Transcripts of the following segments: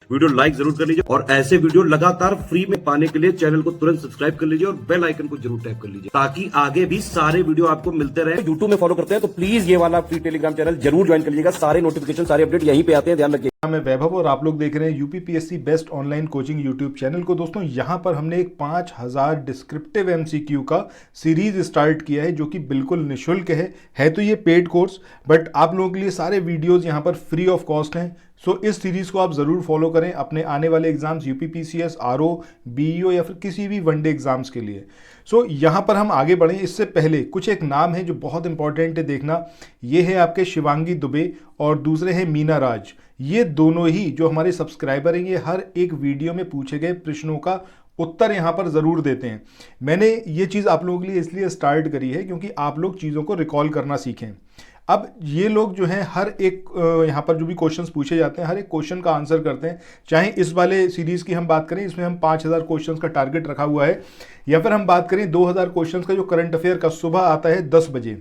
Video like जरूर कर लीजिए और ऐसे वीडियो लगातार फ्री में पाने के लिए चैनल को तुरंत सब्सक्राइब कर लीजिए और बेल आइकन को जरूर टैप कर लीजिए ताकि आगे भी सारे वीडियो आपको मिलते रहे। यूट्यूब में फॉलो करते हैं तो प्लीज ये वाला फ्री टेलीग्राम चैनल जरूर ज्वाइन कर लीजिएगा। सारे नोटिफिकेशन सारे अपडेट यहीं पे आते हैं, ध्यान रखिए। मैं वैभव और आप लोग देख रहे हैं UPPSC best online coaching YouTube channel को। दोस्तों यहाँ पर हमने एक 5000 डिस्क्रिप्टिव एमसीक्यू का सीरीज स्टार्ट किया है जो कि बिल्कुल निःशुल्क है तो ये पेड कोर्स, बट आप लोगों के लिए सारे वीडियोस यहाँ पर फ्री ऑफ कॉस्ट हैं। सो इस सीरीज को आप ज़रूर फॉलो करें अपने आने वाले एग्जाम्स यूपीपीसीएस, आरओ, बीईओ या फिर किसी भी वनडे एग्जाम्स के लिए। सो यहाँ पर हम आगे बढ़ें इससे पहले कुछ एक नाम है जो बहुत इंपॉर्टेंट है देखना। ये है आपके शिवांगी दुबे और दूसरे हैं मीना राज। ये दोनों ही जो हमारे सब्सक्राइबर हैं ये हर एक वीडियो में पूछे गए प्रश्नों का उत्तर यहाँ पर ज़रूर देते हैं। मैंने ये चीज़ आप लोगों के लिए इसलिए स्टार्ट करी है क्योंकि आप लोग चीज़ों को रिकॉल करना सीखें। अब ये लोग जो हैं हर एक यहाँ पर जो भी क्वेश्चंस पूछे जाते हैं हर एक क्वेश्चन का आंसर करते हैं। चाहे इस वाले सीरीज़ की हम बात करें, इसमें हम 5000 क्वेश्चंस का टारगेट रखा हुआ है, या फिर हम बात करें 2000 क्वेश्चंस का जो करंट अफेयर का सुबह आता है 10 बजे।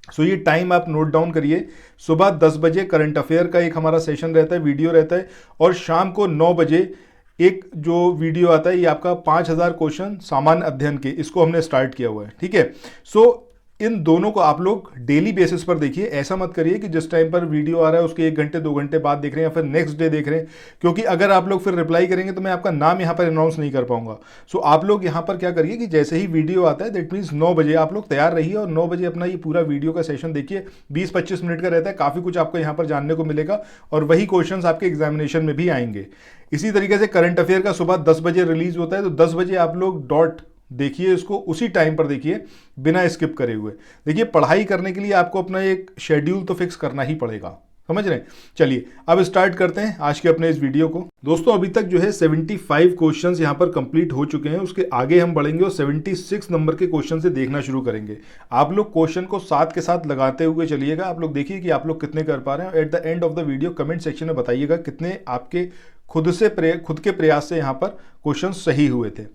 सो ये टाइम आप नोट डाउन करिए, सुबह 10 बजे करंट अफेयर का एक हमारा सेशन रहता है, वीडियो रहता है, और शाम को 9 बजे एक जो वीडियो आता है ये आपका 5000 क्वेश्चन सामान्य अध्ययन के, इसको हमने स्टार्ट किया हुआ है। ठीक है, सो इन दोनों को आप लोग डेली बेसिस पर देखिए। ऐसा मत करिए कि जिस टाइम पर वीडियो आ रहा है उसके 1 घंटे 2 घंटे बाद देख रहे हैं या फिर नेक्स्ट डे देख रहे हैं, क्योंकि अगर आप लोग फिर रिप्लाई करेंगे तो मैं आपका नाम यहाँ पर अनाउंस नहीं कर पाऊंगा। सो आप लोग यहाँ पर क्या करिए कि जैसे ही वीडियो आता है दैट मीन्स 9 बजे आप लोग तैयार रहिए और 9 बजे अपना ये पूरा वीडियो का सेशन देखिए। 20-25 मिनट का रहता है, काफ़ी कुछ आपको यहाँ पर जानने को मिलेगा और वही क्वेश्चन आपके एग्जामिनेशन में भी आएंगे। इसी तरीके से करंट अफेयर का सुबह 10 बजे रिलीज होता है, तो 10 बजे आप लोग डॉट देखिए, इसको उसी टाइम पर देखिए बिना स्किप करे हुए। देखिए पढ़ाई करने के लिए आपको अपना एक शेड्यूल तो फिक्स करना ही पड़ेगा, समझ रहे हैं। चलिए अब स्टार्ट करते हैं आज के अपने इस वीडियो को। दोस्तों अभी तक जो है 75 क्वेश्चंस यहाँ पर कंप्लीट हो चुके हैं, उसके आगे हम बढ़ेंगे और 76 नंबर के क्वेश्चन से देखना शुरू करेंगे। आप लोग क्वेश्चन को साथ के साथ लगाते हुए चलिएगा। आप लोग देखिए कि आप लोग कितने कर पा रहे हैं। At the end of the video comment section में बताइएगा कितने आपके खुद के प्रयास से यहाँ पर क्वेश्चन सही हुए थे।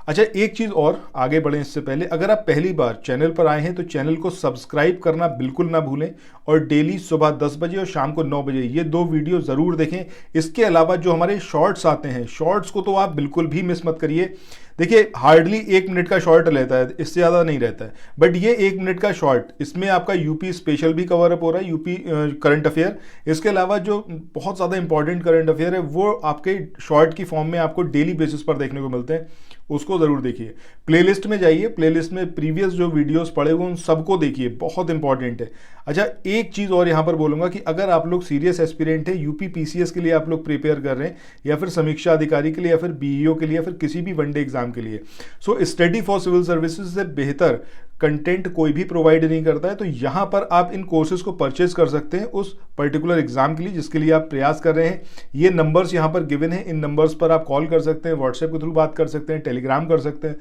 अच्छा, एक चीज़ और आगे बढ़ें इससे पहले, अगर आप पहली बार चैनल पर आए हैं तो चैनल को सब्सक्राइब करना बिल्कुल ना भूलें और डेली सुबह 10 बजे और शाम को 9 बजे ये 2 वीडियो ज़रूर देखें। इसके अलावा जो हमारे शॉर्ट्स आते हैं, शॉर्ट्स को तो आप बिल्कुल भी मिस मत करिए। देखिए हार्डली 1 मिनट का शॉर्ट रहता है, इससे ज़्यादा नहीं रहता है, बट ये 1 मिनट का शॉर्ट, इसमें आपका यूपी स्पेशल भी कवर अप हो रहा है, यूपी करंट अफेयर। इसके अलावा जो बहुत ज़्यादा इंपॉर्टेंट करंट अफेयर है वो आपके शॉर्ट की फॉर्म में आपको डेली बेसिस पर देखने को मिलते हैं, उसको ज़रूर देखिए। प्लेलिस्ट में जाइए, प्लेलिस्ट में प्रीवियस जो वीडियोस पड़े हुए उन सबको देखिए, बहुत इंपॉर्टेंट है। अच्छा, एक चीज़ और यहाँ पर बोलूँगा कि अगर आप लोग सीरियस एस्पिरेंट हैं, यूपी पीसीएस के लिए आप लोग प्रिपेयर कर रहे हैं या फिर समीक्षा अधिकारी के लिए या फिर बीईओ के लिए या फिर किसी भी वनडे एग्जाम के लिए, so study for civil services से बेहतर कंटेंट कोई भी प्रोवाइड नहीं करता है। तो यहाँ पर आप इन कोर्सेज को परचेज कर सकते हैं उस पर्टिकुलर एग्जाम के लिए जिसके लिए आप प्रयास कर रहे हैं। ये नंबर्स यहाँ पर गिवन है, इन नंबर्स पर आप कॉल कर सकते हैं, व्हाट्सएप के थ्रू बात कर सकते हैं, टेलीग्राम कर सकते हैं,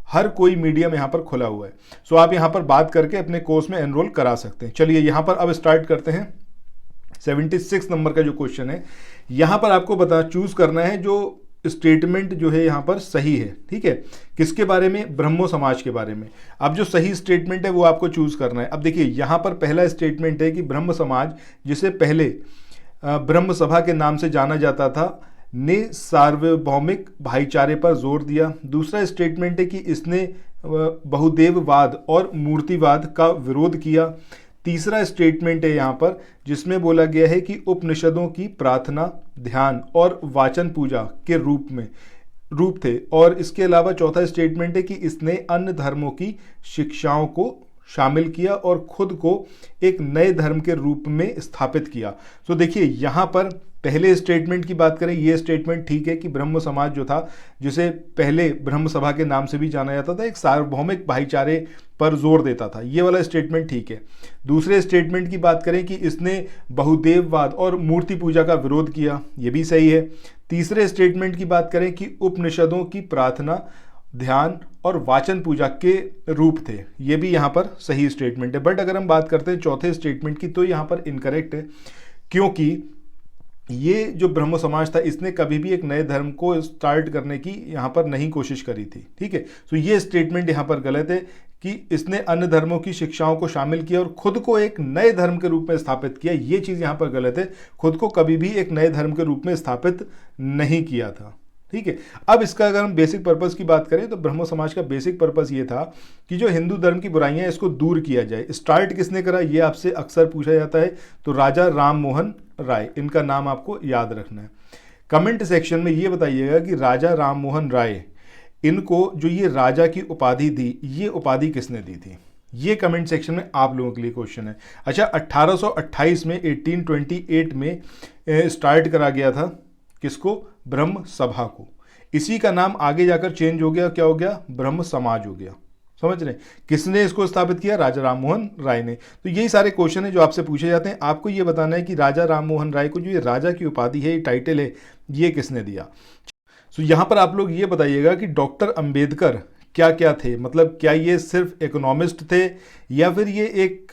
हर कोई मीडियम यहाँ पर खुला हुआ है। सो आप यहाँ पर बात करके अपने कोर्स में एनरोल करा सकते हैं। चलिए यहाँ पर अब स्टार्ट करते हैं। 76 नंबर का जो क्वेश्चन है, यहाँ पर आपको चूज करना है जो स्टेटमेंट जो है यहाँ पर सही है। ठीक है, किसके बारे में? ब्रह्मो समाज के बारे में। अब जो सही स्टेटमेंट है वो आपको चूज करना है। अब देखिए यहाँ पर पहला स्टेटमेंट है कि ब्रह्म समाज, जिसे पहले ब्रह्म सभा के नाम से जाना जाता था, ने सार्वभौमिक भाईचारे पर जोर दिया। दूसरा स्टेटमेंट है कि इसने बहुदेववाद और मूर्तिवाद का विरोध किया। तीसरा स्टेटमेंट है यहाँ पर जिसमें बोला गया है कि उपनिषदों की प्रार्थना, ध्यान और वाचन पूजा के रूप थे। और इसके अलावा चौथा स्टेटमेंट है कि इसने अन्य धर्मों की शिक्षाओं को शामिल किया और खुद को एक नए धर्म के रूप में स्थापित किया। तो देखिए यहाँ पर पहले स्टेटमेंट की बात करें, ये स्टेटमेंट ठीक है कि ब्रह्म समाज जो था, जिसे पहले ब्रह्म सभा के नाम से भी जाना जाता था, एक सार्वभौमिक भाईचारे पर जोर देता था, ये वाला स्टेटमेंट ठीक है। दूसरे स्टेटमेंट की बात करें कि इसने बहुदेववाद और मूर्ति पूजा का विरोध किया, ये भी सही है। तीसरे स्टेटमेंट की बात करें कि उपनिषदों की प्रार्थना, ध्यान और वाचन पूजा के रूप थे, ये भी यहाँ पर सही स्टेटमेंट है। बट अगर हम बात करते हैं चौथे स्टेटमेंट की तो यहाँ पर इनकरेक्ट है, क्योंकि ये जो ब्रह्म समाज था इसने कभी भी एक नए धर्म को स्टार्ट करने की यहाँ पर नहीं कोशिश करी थी। ठीक है, तो ये स्टेटमेंट यहाँ पर गलत है कि इसने अन्य धर्मों की शिक्षाओं को शामिल किया और खुद को एक नए धर्म के रूप में स्थापित किया। ये चीज़ यहाँ पर गलत है, खुद को कभी भी एक नए धर्म के रूप में स्थापित नहीं किया था। ठीक है, अब इसका अगर हम बेसिक पर्पस की बात करें तो ब्रह्मो समाज का बेसिक पर्पस ये था कि जो हिंदू धर्म की बुराइयां इसको दूर किया जाए। स्टार्ट किसने करा ये आपसे अक्सर पूछा जाता है, तो राजा राम मोहन राय, इनका नाम आपको याद रखना है। कमेंट सेक्शन में ये बताइएगा कि राजा राम मोहन राय, इनको जो ये राजा की उपाधि दी, ये उपाधि किसने दी थी? ये कमेंट सेक्शन में आप लोगों के लिए क्वेश्चन है। अच्छा, 1828 में 1828 में स्टार्ट करा गया था किसको? ब्रह्म सभा को। इसी का नाम आगे जाकर चेंज हो गया, क्या हो गया? ब्रह्म समाज हो गया। समझ रहे? किसने इसको स्थापित किया? राजा राम मोहन राय ने। तो यही सारे क्वेश्चन है जो आपसे पूछे जाते हैं। आपको ये बताना है कि राजा राम मोहन राय को जो ये राजा की उपाधि है, ये टाइटल है, ये किसने दिया? सो यहाँ पर आप लोग ये बताइएगा कि डॉक्टर अंबेडकर क्या क्या थे, मतलब क्या ये सिर्फ इकोनॉमिस्ट थे या फिर ये एक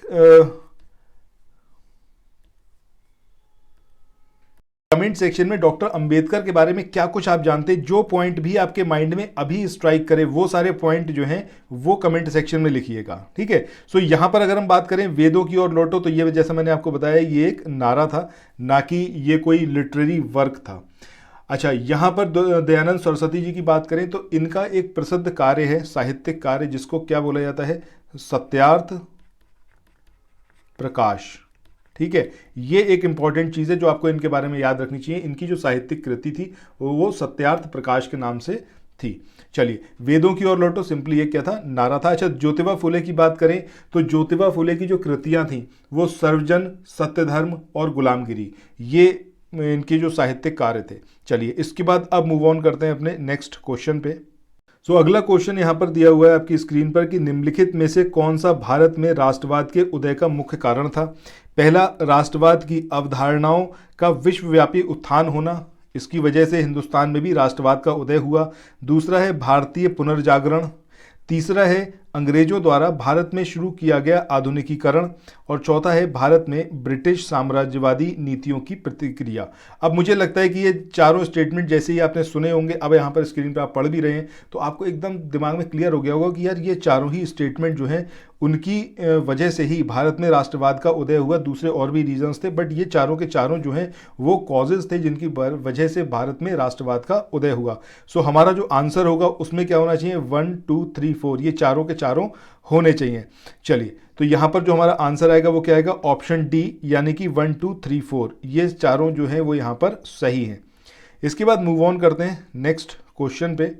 कमेंट सेक्शन में डॉक्टर अंबेडकर के बारे में क्या कुछ आप जानते हैं, जो पॉइंट भी आपके माइंड में अभी स्ट्राइक करे वो सारे पॉइंट जो हैं वो कमेंट सेक्शन में लिखिएगा। ठीक है, सो यहां पर अगर हम बात करें वेदों की ओर लौटो, तो ये जैसा मैंने आपको बताया ये एक नारा था, ना कि ये कोई लिटरेरी वर्क था। अच्छा, यहाँ पर दयानंद सरस्वती जी की बात करें तो इनका एक प्रसिद्ध कार्य है, साहित्यिक कार्य, जिसको क्या बोला जाता है? सत्यार्थ प्रकाश। ठीक है, ये एक इंपॉर्टेंट चीज़ है जो आपको इनके बारे में याद रखनी चाहिए। इनकी जो साहित्यिक कृति थी वो सत्यार्थ प्रकाश के नाम से थी। चलिए, वेदों की ओर लौटो, सिंपली ये क्या था? नारा था। अच्छा, ज्योतिबा फुले की बात करें तो ज्योतिबा फुले की जो कृतियां थी वो सर्वजन, सत्यधर्म और गुलामगिरी, ये इनके जो साहित्यिक कार्य थे। चलिए, इसके बाद अब मूव ऑन करते हैं अपने नेक्स्ट क्वेश्चन पे। सो अगला क्वेश्चन यहाँ पर दिया हुआ है आपकी स्क्रीन पर कि निम्नलिखित में से कौन सा भारत में राष्ट्रवाद के उदय का मुख्य कारण था? पहला, राष्ट्रवाद की अवधारणाओं का विश्वव्यापी उत्थान होना, इसकी वजह से हिंदुस्तान में भी राष्ट्रवाद का उदय हुआ। दूसरा है भारतीय पुनर्जागरण। तीसरा है अंग्रेजों द्वारा भारत में शुरू किया गया आधुनिकीकरण। और चौथा है भारत में ब्रिटिश साम्राज्यवादी नीतियों की प्रतिक्रिया। अब मुझे लगता है कि ये चारों स्टेटमेंट जैसे ही आपने सुने होंगे, अब यहाँ पर स्क्रीन पर आप पढ़ भी रहे हैं, तो आपको एकदम दिमाग में क्लियर हो गया होगा कि यार ये चारों ही स्टेटमेंट जो हैं उनकी वजह से ही भारत में राष्ट्रवाद का उदय हुआ। दूसरे और भी रीजंस थे, बट ये चारों के चारों जो हैं वो कॉजेज थे जिनकी वजह से भारत में राष्ट्रवाद का उदय हुआ। सो हमारा जो आंसर होगा उसमें क्या होना चाहिए? 1 2 3 4, ये चारों के चारों होने चाहिए। चलिए, तो यहाँ पर जो हमारा आंसर आएगा वो क्या आएगा? ऑप्शन डी, यानी कि 1 2 3 4, ये चारों जो हैं वो यहाँ पर सही हैं। इसके बाद मूव ऑन करते हैं नेक्स्ट क्वेश्चन पे।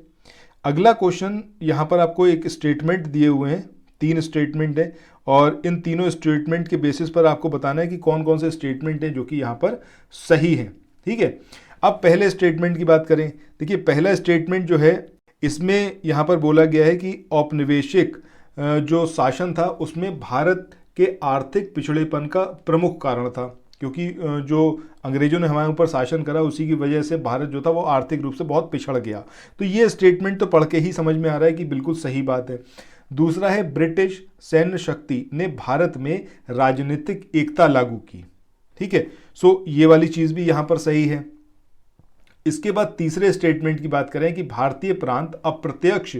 अगला क्वेश्चन, यहाँ पर आपको एक स्टेटमेंट दिए हुए हैं, 3 स्टेटमेंट है और इन तीनों स्टेटमेंट के बेसिस पर आपको बताना है कि कौन कौन से स्टेटमेंट हैं जो कि यहाँ पर सही हैं। ठीक है, अब पहले स्टेटमेंट की बात करें। देखिए, पहला स्टेटमेंट जो है इसमें यहाँ पर बोला गया है कि औपनिवेशिक जो शासन था उसमें भारत के आर्थिक पिछड़ेपन का प्रमुख कारण था, क्योंकि जो अंग्रेजों ने हमारे ऊपर शासन करा उसी की वजह से भारत जो था वो आर्थिक रूप से बहुत पिछड़ गया। तो ये स्टेटमेंट तो पढ़ के ही समझ में आ रहा है कि बिल्कुल सही बात है। दूसरा है ब्रिटिश सैन्य शक्ति ने भारत में राजनीतिक एकता लागू की। ठीक है, सो ये वाली चीज़ भी यहाँ पर सही है। इसके बाद तीसरे स्टेटमेंट की बात करें कि भारतीय प्रांत अप्रत्यक्ष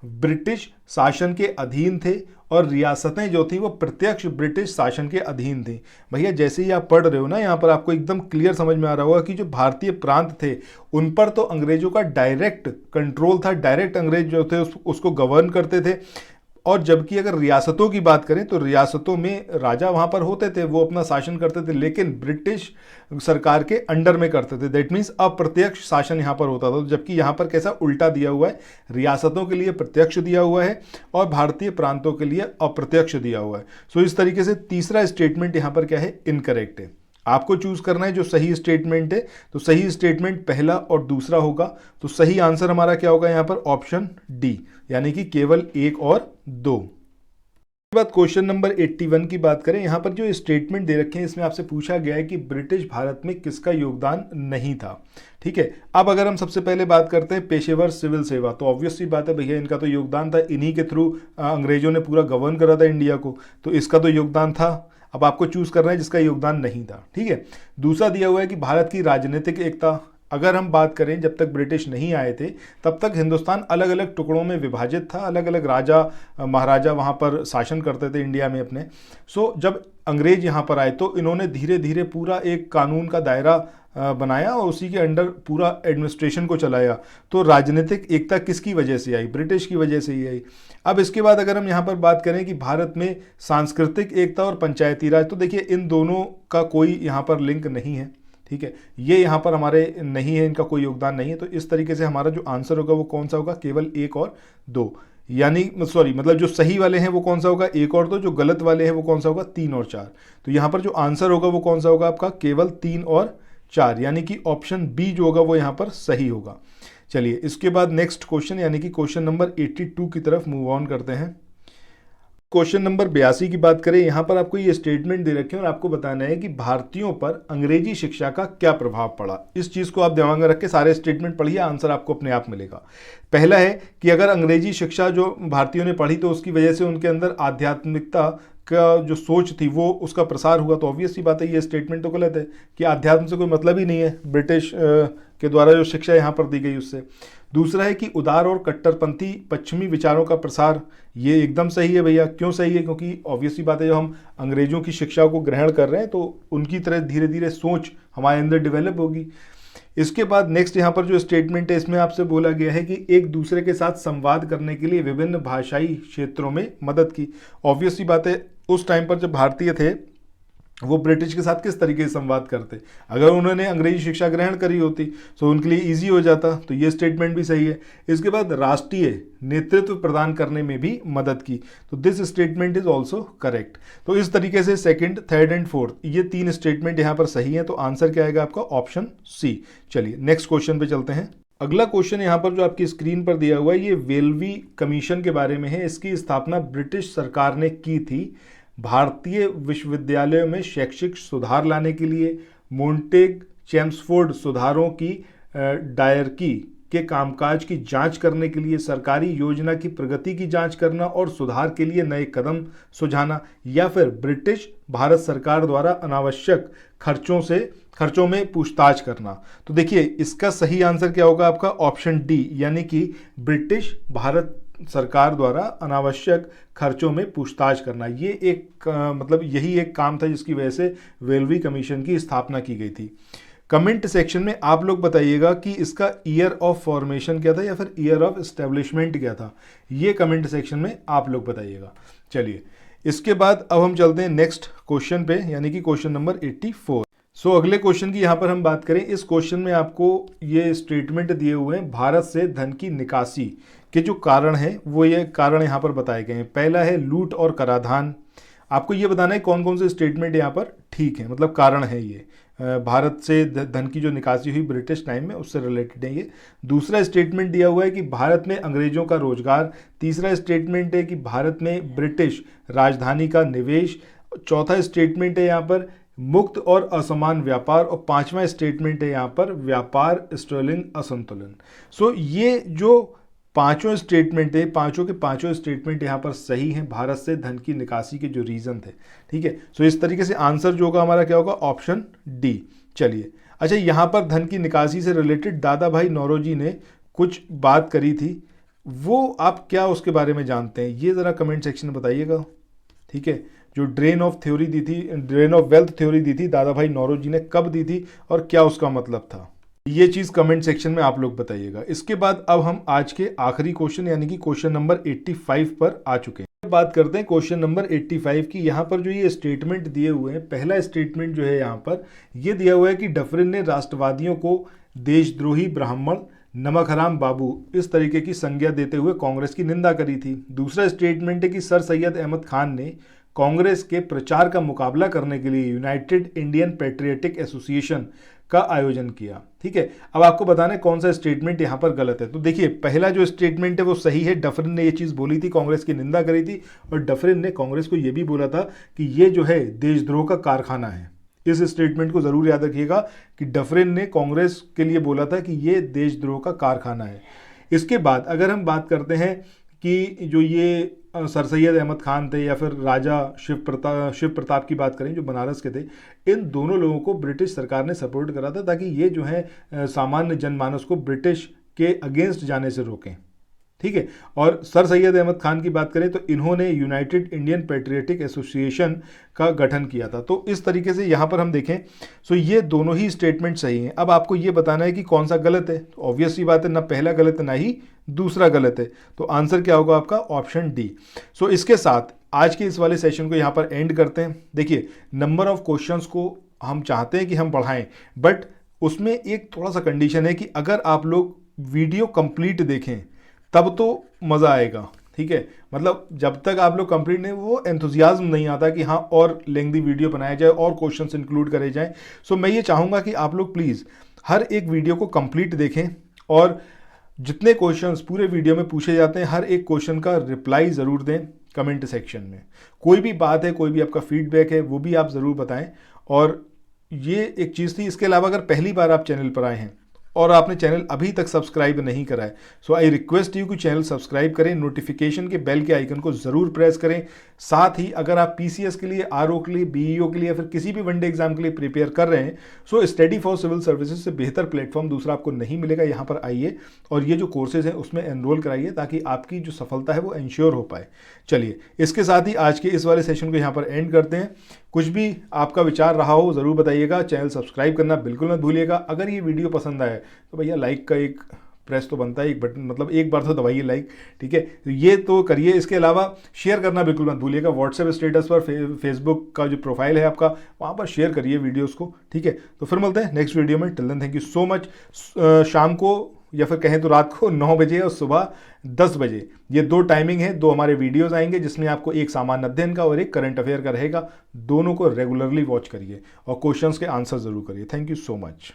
ब्रिटिश शासन के अधीन थे और रियासतें जो थी वो प्रत्यक्ष ब्रिटिश शासन के अधीन थी। भैया, जैसे ही आप पढ़ रहे हो ना, यहाँ पर आपको एकदम क्लियर समझ में आ रहा होगा कि जो भारतीय प्रांत थे उन पर तो अंग्रेजों का डायरेक्ट कंट्रोल था, डायरेक्ट अंग्रेज जो थे उसको गवर्न करते थे। और जबकि अगर रियासतों की बात करें तो रियासतों में राजा वहाँ पर होते थे, वो अपना शासन करते थे, लेकिन ब्रिटिश सरकार के अंडर में करते थे। दैट मीन्स अप्रत्यक्ष शासन यहाँ पर होता था। जबकि यहाँ पर कैसा उल्टा दिया हुआ है, रियासतों के लिए प्रत्यक्ष दिया हुआ है और भारतीय प्रांतों के लिए अप्रत्यक्ष दिया हुआ है। सो इस तरीके से तीसरा स्टेटमेंट यहाँ पर क्या है? इनकरेक्ट है। आपको चूज करना है जो सही स्टेटमेंट है, तो सही स्टेटमेंट पहला और दूसरा होगा। तो सही आंसर हमारा क्या होगा यहाँ पर? ऑप्शन डी, यानी कि केवल 1 और 2। इसके बाद क्वेश्चन नंबर 81 की बात करें। यहाँ पर जो स्टेटमेंट दे रखे हैं इसमें आपसे पूछा गया है कि ब्रिटिश भारत में किसका योगदान नहीं था। ठीक है, अब अगर हम सबसे पहले बात करते हैं पेशेवर सिविल सेवा, तो ऑब्वियस सी बात है भैया, इनका तो योगदान था। इन्हीं के थ्रू अंग्रेजों ने पूरा गवर्न करा था इंडिया को, तो इसका तो योगदान था। अब आपको चूज करना है जिसका योगदान नहीं था। ठीक है, दूसरा दिया हुआ है कि भारत की राजनीतिक एकता। अगर हम बात करें जब तक ब्रिटिश नहीं आए थे तब तक हिंदुस्तान अलग अलग टुकड़ों में विभाजित था, अलग अलग राजा महाराजा वहाँ पर शासन करते थे इंडिया में अपने। सो जब अंग्रेज यहाँ पर आए तो इन्होंने धीरे धीरे पूरा एक कानून का दायरा बनाया और उसी के अंडर पूरा एडमिनिस्ट्रेशन को चलाया। तो राजनीतिक एकता किसकी वजह से आई? ब्रिटिश की वजह से ही आई। अब इसके बाद अगर हम यहाँ पर बात करें कि भारत में सांस्कृतिक एकता और पंचायती राज, तो देखिए इन दोनों का कोई यहाँ पर लिंक नहीं है, ठीक है, ये यहाँ पर हमारे नहीं है, इनका कोई योगदान नहीं है। तो इस तरीके से हमारा जो आंसर होगा वो कौन सा होगा? केवल 1 और 2, यानी मतलब जो सही वाले हैं वो कौन सा होगा? 1 और 2, जो गलत वाले हैं वो कौन सा होगा? 3 और 4। तो यहाँ पर जो आंसर होगा वो कौन सा होगा आपका? केवल 3 और 4, यानी कि ऑप्शन बी जो होगा वो यहाँ पर सही होगा। चलिए इसके बाद नेक्स्ट क्वेश्चन यानी कि क्वेश्चन नंबर 82 की तरफ मूव ऑन करते हैं। क्वेश्चन नंबर 82 की बात करें, यहाँ पर आपको ये स्टेटमेंट दे रखे हैं और आपको बताना है कि भारतीयों पर अंग्रेजी शिक्षा का क्या प्रभाव पड़ा। इस चीज़ को आप दिमाग में रख के सारे स्टेटमेंट पढ़िए, आंसर आपको अपने आप मिलेगा। पहला है कि अगर अंग्रेजी शिक्षा जो भारतीयों ने पढ़ी तो उसकी वजह से उनके अंदर आध्यात्मिकता का जो सोच थी वो उसका प्रसार हुआ। तो ऑब्वियस सी बात है ये स्टेटमेंट तो गलत है कि अध्यात्म से कोई मतलब ही नहीं है ब्रिटिश के द्वारा जो शिक्षा यहाँ पर दी गई उससे। दूसरा है कि उदार और कट्टरपंथी पश्चिमी विचारों का प्रसार, ये एकदम सही है भैया। क्यों सही है? क्योंकि ऑब्वियस सी बात है जब हम अंग्रेजों की शिक्षा को ग्रहण कर रहे हैं तो उनकी तरह धीरे धीरे सोच हमारे अंदर डेवलप होगी। इसके बाद नेक्स्ट यहाँ पर जो स्टेटमेंट है इसमें आपसे बोला गया है कि एक दूसरे के साथ संवाद करने के लिए विभिन्न भाषाई क्षेत्रों में मदद की। ऑब्वियस सी बात है उस टाइम पर जब भारतीय थे वो ब्रिटिश के साथ किस तरीके से संवाद करते? अगर उन्होंने अंग्रेजी शिक्षा ग्रहण करी होती तो उनके लिए इजी हो जाता। तो ये स्टेटमेंट भी सही है। इसके बाद राष्ट्रीय नेतृत्व प्रदान करने में भी मदद की, तो this statement is also correct. तो इस तरीके से सेकंड, थर्ड एंड फोर्थ ये 3 स्टेटमेंट यहाँ पर सही है। तो आंसर क्या आएगा आपका? Option C. चलिए नेक्स्ट क्वेश्चन पे चलते हैं। अगला क्वेश्चन यहाँ पर जो आपकी स्क्रीन पर दिया हुआ है ये वेल्वी कमीशन के बारे में है। इसकी स्थापना ब्रिटिश सरकार ने की थी भारतीय विश्वविद्यालयों में शैक्षिक सुधार लाने के लिए, मोंटेग चेम्सफोर्ड सुधारों की डायरकी के कामकाज की जांच करने के लिए, सरकारी योजना की प्रगति की जांच करना और सुधार के लिए नए कदम सुझाना, या फिर ब्रिटिश भारत सरकार द्वारा अनावश्यक खर्चों में पूछताछ करना। तो देखिए इसका सही आंसर क्या होगा आपका? ऑप्शन डी, यानी कि ब्रिटिश भारत सरकार द्वारा अनावश्यक खर्चों में पूछताछ करना। ये एक यही एक काम था जिसकी वजह से वेल्वी कमीशन की स्थापना की गई थी। कमेंट सेक्शन में आप लोग बताइएगा कि इसका ईयर ऑफ फॉर्मेशन क्या था या फिर ईयर ऑफ एस्टेब्लिशमेंट क्या था। ये कमेंट सेक्शन में आप लोग बताइएगा। चलिए इसके बाद अब हम चलते हैं नेक्स्ट क्वेश्चन पे यानी कि क्वेश्चन नंबर 84। सो अगले क्वेश्चन की यहाँ पर हम बात करें। इस क्वेश्चन में आपको ये स्टेटमेंट दिए हुए हैं भारत से धन की निकासी के जो कारण है वो ये कारण यहाँ पर बताए गए हैं। पहला है लूट और कराधान। आपको ये बताना है कौन कौन से स्टेटमेंट यहाँ पर ठीक है, मतलब कारण है ये भारत से धन की जो निकासी हुई ब्रिटिश टाइम में उससे रिलेटेड है ये। दूसरा स्टेटमेंट दिया हुआ है कि भारत में अंग्रेजों का रोजगार। तीसरा स्टेटमेंट है कि भारत में ब्रिटिश राजधानी का निवेश। चौथा स्टेटमेंट है यहाँ पर मुक्त और असमान व्यापार। और 5वां स्टेटमेंट है यहाँ पर व्यापार स्टर्लिंग असंतुलन। सो ये जो पांचों स्टेटमेंट है, पांचों के पांचों स्टेटमेंट यहाँ पर सही हैं भारत से धन की निकासी के जो रीजन थे, ठीक है। सो इस तरीके से आंसर जो होगा हमारा क्या होगा? Option D. चलिए अच्छा, यहाँ पर धन की निकासी से रिलेटेड दादा भाई नौरोजी ने कुछ बात करी थी, वो आप क्या उसके बारे में जानते हैं ये ज़रा कमेंट सेक्शन में बताइएगा, ठीक है। जो ड्रेन ऑफ थ्योरी दी थी, ड्रेन ऑफ वेल्थ थ्योरी दी थी दादा भाई नौरोजी ने, कब दी थी और क्या उसका मतलब था, ये चीज कमेंट सेक्शन में आप लोग बताइएगा। इसके बाद अब हम आज के आखिरी क्वेश्चन यानी कि क्वेश्चन नंबर 85 पर आ चुके हैं। बात करते हैं क्वेश्चन नंबर 85 की। यहाँ पर जो ये स्टेटमेंट दिए हुए हैं, पहला स्टेटमेंट जो है यहाँ पर ये दिया हुआ है कि डफरिन ने राष्ट्रवादियों को देशद्रोही, ब्राह्मण, नमक हराम बाबू इस तरीके की संज्ञा देते हुए कांग्रेस की निंदा करी थी। दूसरा स्टेटमेंट है कि सर सैयद अहमद खान ने कांग्रेस के प्रचार का मुकाबला करने के लिए यूनाइटेड इंडियन पेट्रियटिक एसोसिएशन का आयोजन किया, ठीक है। अब आपको बताना है कौन सा स्टेटमेंट यहाँ पर गलत है। तो देखिए पहला जो स्टेटमेंट है वो सही है, डफरिन ने ये चीज़ बोली थी, कांग्रेस की निंदा करी थी और डफरिन ने कांग्रेस को ये भी बोला था कि ये जो है देशद्रोह का कारखाना है। इस स्टेटमेंट को जरूर याद रखिएगा कि डफरिन ने कांग्रेस के लिए बोला था कि ये देशद्रोह का कारखाना है। इसके बाद अगर हम बात करते हैं कि जो ये सर सैयद अहमद खान थे या फिर राजा शिव प्रताप की बात करें जो बनारस के थे, इन दोनों लोगों को ब्रिटिश सरकार ने सपोर्ट करा था ताकि ये जो है सामान्य जनमानस को ब्रिटिश के अगेंस्ट जाने से रोकें। ठीक है। और सर सैयद अहमद खान की बात करें तो इन्होंने यूनाइटेड इंडियन पेट्रियटिक एसोसिएशन का गठन किया था। तो इस तरीके से यहाँ पर हम देखें सो ये दोनों ही स्टेटमेंट सही हैं। अब आपको ये बताना है कि कौन सा गलत है। तो ऑब्वियसली बात है, ना पहला गलत है ना ही दूसरा गलत है। तो आंसर क्या होगा आपका? Option D. सो इसके साथ आज के इस वाले सेशन को यहाँ पर एंड करते हैं। देखिए, नंबर ऑफ क्वेश्चंस को हम चाहते हैं कि हम बढ़ाएं, बट उसमें एक थोड़ा सा कंडीशन है कि अगर आप लोग वीडियो कंप्लीट देखें तब तो मज़ा आएगा। ठीक है, मतलब जब तक आप लोग कंप्लीट नहीं, वो एंथुजियाज्म नहीं आता कि हाँ और लेंथी वीडियो बनाया जाए और क्वेश्चंस इंक्लूड करे जाएं। सो मैं ये चाहूँगा कि आप लोग प्लीज़ हर एक वीडियो को कंप्लीट देखें और जितने क्वेश्चंस पूरे वीडियो में पूछे जाते हैं हर एक क्वेश्चन का रिप्लाई ज़रूर दें कमेंट सेक्शन में। कोई भी बात है, कोई भी आपका फीडबैक है, वो भी आप ज़रूर बताएं। और ये एक चीज़ थी। इसके अलावा अगर पहली बार आप चैनल पर आए हैं और आपने चैनल अभी तक सब्सक्राइब नहीं करा है, सो आई रिक्वेस्ट यू कि चैनल सब्सक्राइब करें, नोटिफिकेशन के बेल के आइकन को ज़रूर प्रेस करें। साथ ही अगर आप पीसीएस के लिए, आरओ के लिए, बीईओ के लिए या फिर किसी भी वनडे एग्जाम के लिए प्रिपेयर कर रहे हैं, so study for civil services से बेहतर प्लेटफॉर्म दूसरा आपको नहीं मिलेगा। यहाँ पर आइए और ये जो कोर्सेज हैं उसमें एनरोल कराइए ताकि आपकी जो सफलता है वो इंश्योर हो पाए। चलिए, इसके साथ ही आज के इस वाले सेशन को यहाँ पर एंड करते हैं। कुछ भी आपका विचार रहा हो ज़रूर बताइएगा। चैनल सब्सक्राइब करना बिल्कुल मत भूलिएगा। अगर ये वीडियो पसंद आए तो भैया लाइक का एक प्रेस तो बनता है, एक बटन, मतलब एक बार तो दबाइए लाइक। ठीक है, तो ये तो करिए। इसके अलावा शेयर करना बिल्कुल मत भूलिएगा। व्हाट्सएप स्टेटस पर, फेसबुक का जो प्रोफाइल है आपका, वहाँ पर शेयर करिए वीडियोस को। ठीक है, तो फिर मिलते हैं नेक्स्ट वीडियो में। Till then thank you so much. शाम को या फिर कहें तो रात को 9 बजे और सुबह 10 बजे, ये दो टाइमिंग है। दो हमारे वीडियोस आएंगे जिसमें आपको एक सामान्य अध्ययन का और एक करंट अफेयर का रहेगा। दोनों को रेगुलरली वॉच करिए और क्वेश्चंस के आंसर जरूर करिए। Thank you so much.